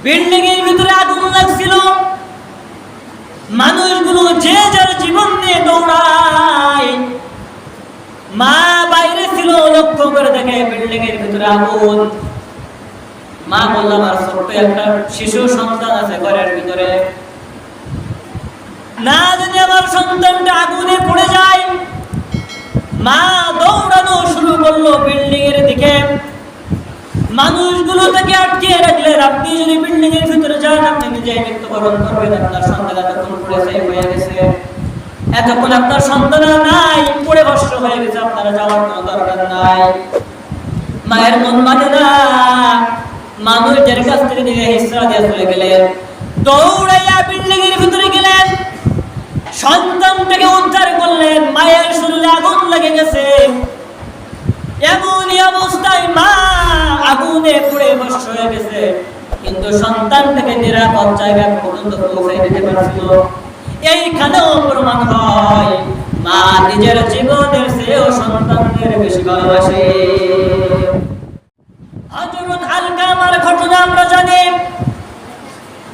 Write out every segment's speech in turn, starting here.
Building এর ভিতরে আগুন লাগছিল, মানুষগুলো যে যার জীবন নিয়ে দৌড়ায়। মা বাইরে ছিল, লক্ষ্য করে দেখে বিল্ডিং এর ভিতরে আগুন। মা বলল, আমার ছোট্ট একটা শিশু সন্তান আছে ঘরের ভিতরে, না জানি আমার সন্তানটা আগুনে পড়ে যায়। মা দৌড়ানো শুরু করলো বিল্ডিং এর দিকে। মানুষগুলো তাকে আটকিয়ে রাখলেন, আপনি যদি বিল্ডিং এর ভিতরে যান আপনি নিজেই মৃত্যুবরণ করবেন, আপনার সন্তান এতক্ষণ পড়ে ছাই হয়ে গেছে, এতক্ষণ আপনার সন্তান নাই, পড়ে ভস্ম হয়ে গেছে, আপনারা যাওয়ার কোনো দরকার নাই। মায়ের মন মানে না, মানুষের কাছ থেকে দিয়ে হিসা দিয়ে চলে গেলেন, দৌড়াইয়া বিল্ডিং এর ভিতরে গেলেন, সন্তানটাকে উদ্ধার করলেন। মায়ের শরীরে আগুন লেগে গেছে, এমনই অবস্থায় মা আগুনে পুড়ে ভস্ম হয়ে গেছে, কিন্তু সন্তানটাকে নিরাপদ জায়গা পর্যন্ত পৌঁছে দিতে পারছিল। এইখানেও প্রমাণ হয় মা নিজের জীবনের চেয়েও সন্তানদের বেশি ভালোবাসে। হযরত আলকামার ঘটনা আমরা জানি।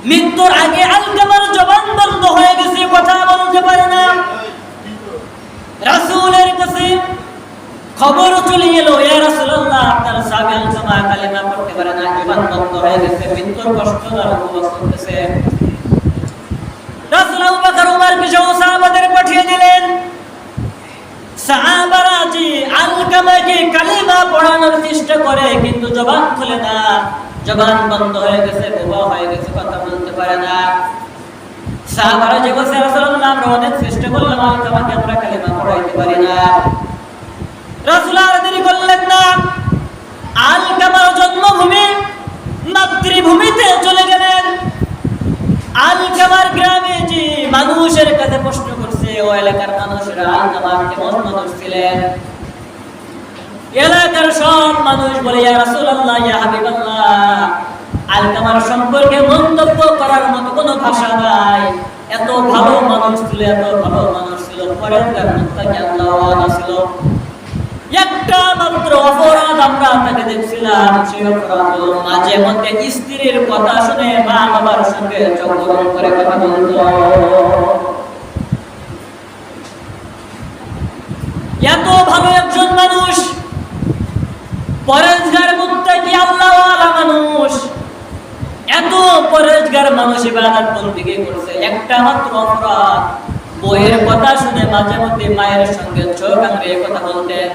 মৃত্যুর আগে আলকামার জবান বন্ধ হয়ে গেছে, কথা বলতে পারে না। রাসূলের কাছে খবর চলে এলো, ইয়া রাসূলুল্লাহ, আপনার সাহাবী আলকামা কালিমা পড়তে পারে না, জবান বন্ধ হয়ে গেছে, মৃত্যুর কষ্ট তার উপভোগ করতেছে। রাসূল আবু বকর উমরকে সহ সাহাবাদের পাঠিয়ে দিলেন। সাহাবারা জি আলকামাকে কালিমা পড়ানোর চেষ্টা করে, কিন্তু জবান খুলে না, জবান বন্ধ হয়ে গেছে, বোবা হয়ে গেছে, কথা বলতে পারে না। সাহাবারা যে বলছে, রাসূলুল্লাহ, আমরা অনেক চেষ্টা করলাম, আলকামাকে আমরা কালিমা পড়াইতে পারি না। রাসূল আর দেরি করলেন না, আলকামার জন্মভূমি মাতৃভূমিতে চলে গেলেন। আলকামার গ্রামে যে মানুষের কাছে প্রশ্ন করছে, ও এলাকার মানুষরা আলকামার কেমন মানুষ ছিলেন? এলাকার সব মানুষ বলে, ইয়া রাসূলুল্লাহ, ইয়া হাবিবাল্লাহ, আলকামার সম্পর্কে মন্তব্য করার মতো কোনো ভাষা নাই, এত ভালো মানুষ ছিল, এত ভালো মানুষ ছিল, পরের মুত্তাকি আল্লাহওয়ালা ছিল। একটা মাত্র অপরাধ আমরা তাকে দেখছিলাম, সেই অপরাধ হলো মাঝে মধ্যে স্ত্রীর কথা শুনে মা বাবার সঙ্গে চক্করম করে কথা বলতো। এত ভালো একজন মানুষ, পরেজগার মুত্তাকি আল্লাহওয়ালা মানুষ, এত পরেজগার মানুষ ইবাদত বন্দেগী করছে, একটা মাত্র অপরাধ, বইয়ের কথা শুনে মাঝে মধ্যে মায়ের সঙ্গে চোখ আঙড়িয়ে কথা বলতেন।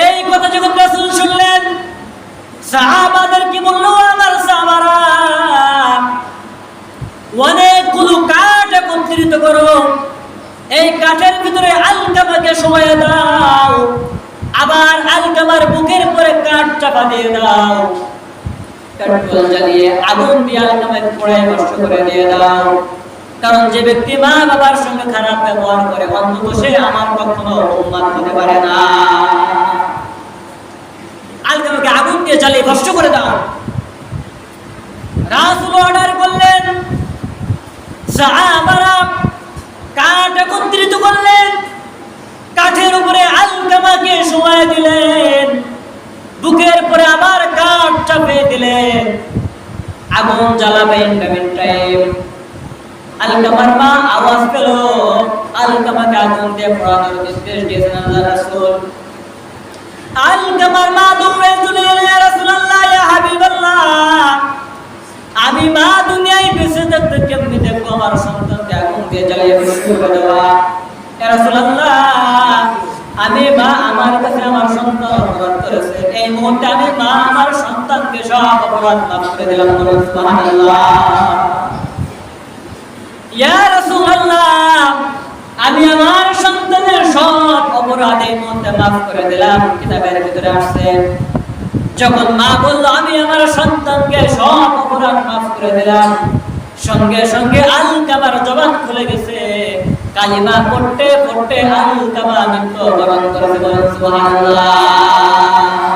এই কথা যখন রাসূল শুনলেন, সাহাবাদের কি বললো, আমার সাহাবারা, অনেকগুলো কাঠ একত্রিত করো, এই কাঠের ভিতরে আলকামাকে শোয়া দাও, আবার আলকামার বুকের পরে কাঠ চাপা দিয়ে দাও, পেট্রোল জ্বালিয়ে আগুন দিয়ে আলকামাকে পোড়ায় নষ্ট করে দিয়ে দাও। কারণ যে ব্যক্তি মা বাবার সঙ্গে খারাপ ব্যবহার করে, অন্তত সে আমার কখনো উম্মত হতে পারে না। আলকামাকে আগুন দিয়ে জ্বালিয়ে নষ্ট করে দাও। রাসূল অর্ডার করলেন, সাহাবারা কাঠ একত্রিত করলেন, কাঠের উপরে আলকামাকে শোয়া দিলেন, বুকের পরে আবার কাঠ চাপিয়ে দিলেন, আগুন জ্বালাবেন টাইম। আলকামার মা আওয়াজ পেল, আলকামাকে আগুন দিয়ে পোড়ানোর নির্দেশ দিয়েছেন আল্লাহ রাসূল। আলকামার মা দৌড়ে চলে এলেন, ইয়া রাসূলুল্লাহ, ইয়া হাবিবাল্লাহ, আমি মা দুনিয়ায় বেঁচে থাকতে কেমনি দেখবো আমার সন্তানকে আগুন দিয়ে জ্বালিয়ে নষ্ট করে দেওয়া? ইয়া রাসূলুল্লাহ, আমি মা, আমার কাছে আমার সন্তান অপরাধ করেছে, এই মুহূর্তে আমি মা আমার সন্তানকে সব অপরাধ মাফ করে দিলাম। সুবহানাল্লাহ। ইয়া রাসূলুল্লাহ, আমি আমার সন্তানের সব অপরাধ এই মুহূর্তে মাফ করে দিলাম। কিতাবের ভিতরে আসছে, যখন মা বলল আমি আমার সন্তানকে সব অপরাধ মাফ করে দিলাম, সঙ্গে সঙ্গে আলকামার জবান খুলে গেছে, কালিমা পড়তে পড়তে আলকামা মৃত্যুবরণ করেছে। সুবহানাল্লাহ।